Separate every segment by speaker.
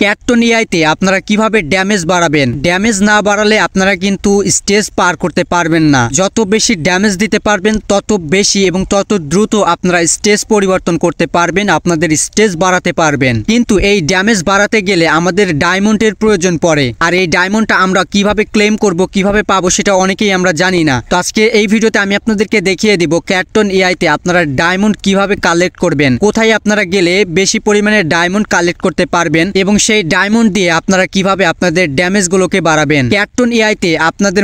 Speaker 1: ক্যাটটন এআইতে আপনারা কিভাবে ড্যামেজ বাড়াবেন। ড্যামেজ না বাড়ালে আপনারা কিন্তু স্টেজ পার করতে পারবেন না। যত বেশি ড্যামেজ দিতে পারবেন তত বেশি এবং তত দ্রুত আপনারা স্টেজ পরিবর্তন করতে পারবেন, আপনাদের স্টেজ বাড়াতে পারবেন। কিন্তু এই ড্যামেজ বাড়াতে গেলে আমাদের ডায়মন্ডের প্রয়োজন পড়ে, আর এই ডায়মন্ডটা আমরা কিভাবে ক্লেম করব, কিভাবে পাবো সেটা অনেকেই আমরা জানি না। তো আজকে এই ভিডিওতে আমি আপনাদেরকে দেখিয়ে দিব ক্যাটটন এআইতে আপনারা ডায়মন্ড কিভাবে কালেক্ট করবেন, কোথায় আপনারা গেলে বেশি পরিমাণে ডায়মন্ড কালেক্ট করতে পারবেন এবং সেই ডায়মন্ড দিয়ে আপনারা কিভাবে আপনাদের ড্যামেজ গুলোকে বাড়াবেন। ক্যাটটন এআইতে আপনাদের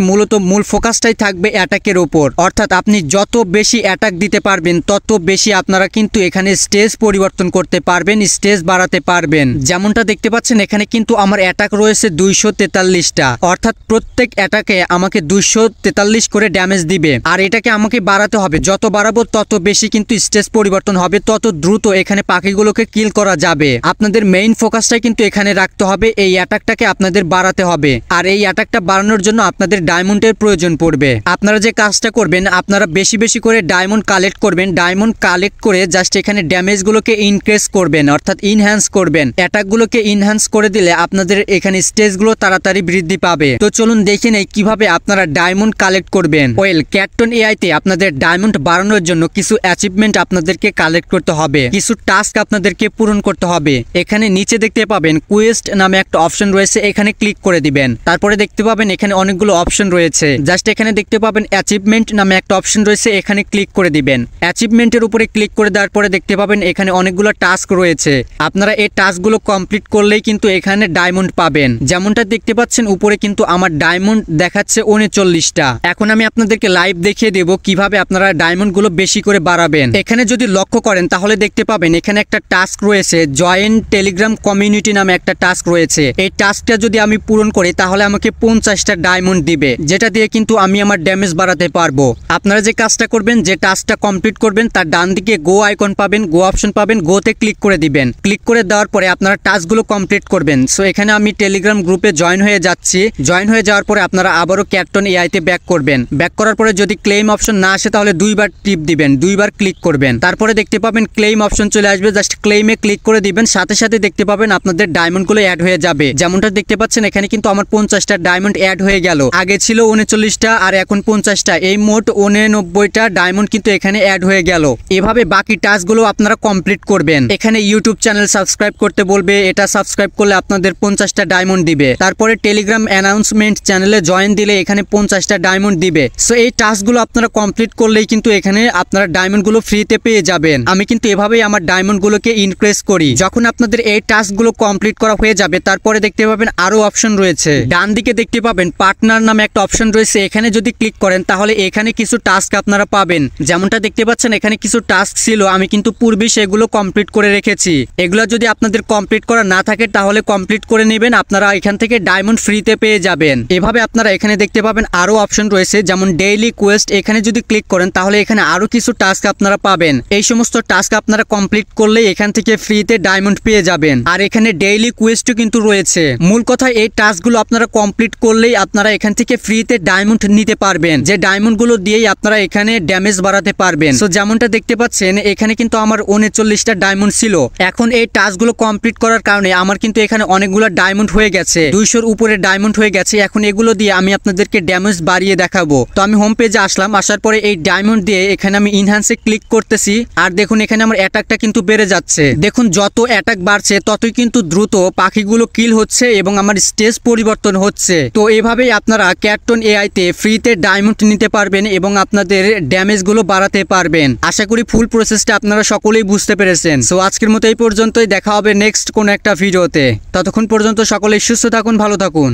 Speaker 1: মূল ফোকাসটাই থাকবে অ্যাটাকের উপর, অর্থাৎ আপনি যত বেশি অ্যাটাক দিতে পারবেন তত বেশি আপনারা কিন্তু এখানে স্টেজ পরিবর্তন করতে পারবেন, স্টেজ বাড়াতে পারবেন। যেমনটা দেখতে পাচ্ছেন এখানে কিন্তু আমার অ্যাটাক রয়েছে 243টা, অর্থাৎ প্রত্যেক অ্যাটাকে আমাকে 243 করে ড্যামেজ দিবে। আর এটাকে আমাকে বাড়াতে হবে, যত বাড়াবো তত বেশি কিন্তু স্টেজ পরিবর্তন হবে, তত দ্রুত এখানে পাখিগুলোকে কিল করা যাবে। আপনাদের মেইন ফোকাসটাই কিন্তু এখানে রাখতে হবে, এই অ্যাটাকটাকে আপনাদের বাড়াতে হবে। আর এই অ্যাটাকটা বাড়ানোর জন্য আপনাদের ডায়মন্ডের প্রয়োজন পড়বে। আপনারা যে কাজটা করবেন, আপনারা বেশি বেশি করে ডায়মন্ড কালেক্ট করবেন। ডায়মন্ড কালেক্ট করে জাস্ট এখানে ড্যামেজগুলোকে ইনক্রিজ করবেন, অর্থাৎ ইনহ্যান্স করবেন। অ্যাটাকগুলোকে ইনহ্যান্স করে দিলে আপনাদের এখানে স্টেজগুলো তাড়াতাড়ি বৃদ্ধি পাবে। তো চলুন দেখে নেই কিভাবে আপনারা ডায়মন্ড কালেক্ট করবেন। ক্যাটটন এআইতে আপনাদের ডায়মন্ড বাড়ানোর জন্য কিছু অ্যাচিভমেন্ট আপনাদেরকে কালেক্ট করতে হবে, কিছু টাস্ক আপনাদেরকে পূরণ করতে হবে। এখানে নিচে দেখতে পাবেন কোয়েস্ট নামে একটা অপশন রয়েছে, এখানে ক্লিক করে দিবেন। তারপরে দেখতে পাবেন এখানে অনেকগুলো অপশন রয়েছে, জাস্ট এখানে দেখতে পাবেন অ্যাচিভমেন্ট নামে একটা অপশন রয়েছে, এখানে ক্লিক করে দিবেন। অ্যাচিভমেন্টের উপরে ক্লিক করে দেওয়ার পরে দেখতে পাবেন এখানে অনেকগুলো টাস্ক রয়েছে। আপনারা এই টাস্কগুলো কমপ্লিট করলেই কিন্তু এখানে ডায়মন্ড পাবেন। যেমনটা দেখতে পাচ্ছেন উপরে কিন্তু আমার ডায়মন্ড দেখাচ্ছে 39টা। এখন আমি আপনাদেরকে লাইভ দেখিয়ে দেব কিভাবে আপনারা ডায়মন্ড গুলো বেশি করে বাড়াবেন। এখানে যদি লক্ষ্য করেন তাহলে দেখতে পাবেন এখানে একটা টাস্ক রয়েছে, জয়েন টেলিগ্রাম কমিউনিটি নামে একটা টাস্ক রয়েছে। এই টাস্কটা যদি আমি পূরণ করি তাহলে আমাকে 50টা ডায়মন্ড দিবে, যেটা দিয়ে কিন্তু আমি আমার ড্যামেজ বাড়াতে পারবো। আপনারা যে কাজটা করবেন, যে টাস্কটা কমপ্লিট করবেন তার ডান দিকে গো আইকন পাবেন, গো অপশন পাবেন, গোতে ক্লিক করে দিবেন। ক্লিক করে দেওয়ার পরে আপনারা টাস্কগুলো কমপ্লিট করবেন। সো এখানে আমি টেলিগ্রাম গ্রুপে জয়েন হয়ে যাচ্ছি। জয়েন হয়ে যাওয়ার পরে আপনারা আবারও ক্যাটটন এআইতে ব্যাক করবেন। ব্যাক করার পরে যদি ক্লেম অপশন না আসে তাহলে দুইবার টিপ দিবেন, দুইবার ক্লিক করবেন। তারপরে দেখতে পাবেন ক্লেম অপশন চলে আসবে, জাস্ট ক্লেমে ক্লিক করে দিবেন। সাথে সাথে দেখতে পাবেন আপনাদের ডায়মন্ডগুলো অ্যাড হয়ে যাবে। যেমনটা দেখতে পাচ্ছেন এখানে কিন্তু আমার 50টা ডায়মন্ড অ্যাড হয়ে গেল। আগে ছিল 39টা আর এখন 50টা, এই মোট 89টা ডায়মন্ড কিন্তু এখানে অ্যাড হয়ে গেল। এভাবে বাকি টাস্কগুলো আপনারা কমপ্লিট করবেন। এখানে ইউটিউব চ্যানেল সাবস্ক্রাইব করতে বলবে, এটা সাবস্ক্রাইব করলে আপনাদের 50টা ডায়মন্ড দিবে। তারপরে টেলিগ্রাম অ্যানাউন্সমেন্ট চ্যানেলে জয়েন দিলে এখানে 50টা ডায়মন্ড দিবে। সো এই টাস্কগুলো আপনারা কমপ্লিট করলেই কিন্তু এখানে আপনারা ডায়মন্ডগুলো ফ্রিতে পেয়ে যাবেন। আমি কিন্তু এভাবেই আমার ডায়মন্ডগুলোকে ইনক্রিজ করি। যখন আপনাদের এই টাস্কগুলো কমপ্লিট করা হয়ে যাবে তারপরে দেখতে পাবেন আরো অপশন রয়েছে। ডান দিকে দেখতে পাবেন পার্টনার নামে একটা অপশন রয়েছে, এখানে যদি ক্লিক করেন তাহলে এখানে কিছু টাস্ক আপনারা পাবেন। যেমনটা দেখতে পাচ্ছেন এখানে কিছু টাস্ক ছিল, আমি কিন্তু পূর্বে সেগুলো কমপ্লিট করে রেখেছি। এগুলো যদি আপনাদের কমপ্লিট করা না থাকে তাহলে কমপ্লিট করে নেবেন, আপনারা এখান থেকে ডায়মন্ড ফ্রিতে পেয়ে যাবেন। এভাবে আপনারা এখানে দেখতে পাবেন আরো অপশন রয়েছে, যেমন ডেইলি কোয়েস্ট, এখানে যদি ক্লিক করেন তাহলে এখানে আরো কিছু টাস্ক আপনারা পাবেন। এই সমস্ত টাস্ক আপনারা কমপ্লিট করলে এখান থেকে ফ্রিতে ডায়মন্ড পেয়ে যাবেন। আর এখানে ডেইলি কোয়েস্টও কিন্তু রয়েছে। মূল কথা এই টাস্কগুলো আপনারা কমপ্লিট করলেই আপনারা এখান থেকে ফ্রিতে ডায়মন্ড নিতে পারবেন, যে ডায়মন্ডগুলো দিয়েই আপনারা এখানে ড্যামেজ বাড়াতে পারবেন। সো যেমনটা দেখতে পাচ্ছেন এখানে কিন্তু আমার 39টা ডায়মন্ড ছিল। এখন এই টাস্কগুলো কমপ্লিট করার কারণে আমার কিন্তু এখানে অনেকগুলো ডায়মন্ড হয়ে গেছে, 200-র উপরে ডায়মন্ড হয়ে গেছে। এখন এগুলো দিয়ে আমি আপনাদেরকে ড্যামেজ বাড়িয়ে দেখাবো। তো আমি হোম পেজে আসলাম, আসার পরে এই ডায়মন্ড দিয়ে এখানে আমি ইনহ্যান্সে ক্লিক করতেছি। আর দেখুন এখানে আমার অ্যাটাকটা কিন্তু বেড়ে যাচ্ছে। দেখুন যত অ্যাটাক বাড়ছে ততই কিন্তু দ্রুত পাখিগুলো কিল হচ্ছে এবং আমার স্টেজ পরিবর্তন হচ্ছে। তো এভাবেই আপনারা ক্যাটটন এআইতে ফ্রিতে ডায়মন্ড নিতে পারবেন এবং আপনাদের ড্যামেজগুলো বাড়াতে পারবেন। আশা করি ফুল প্রসেসটা আপনারা সকলেই বুঝতে পেরেছেন। সো আজকের মতো এই পর্যন্তই, দেখা হবে নেক্সট কোনো একটা ভিডিওতে। ততক্ষণ পর্যন্ত সকলেই সুস্থ থাকুন, ভালো থাকুন।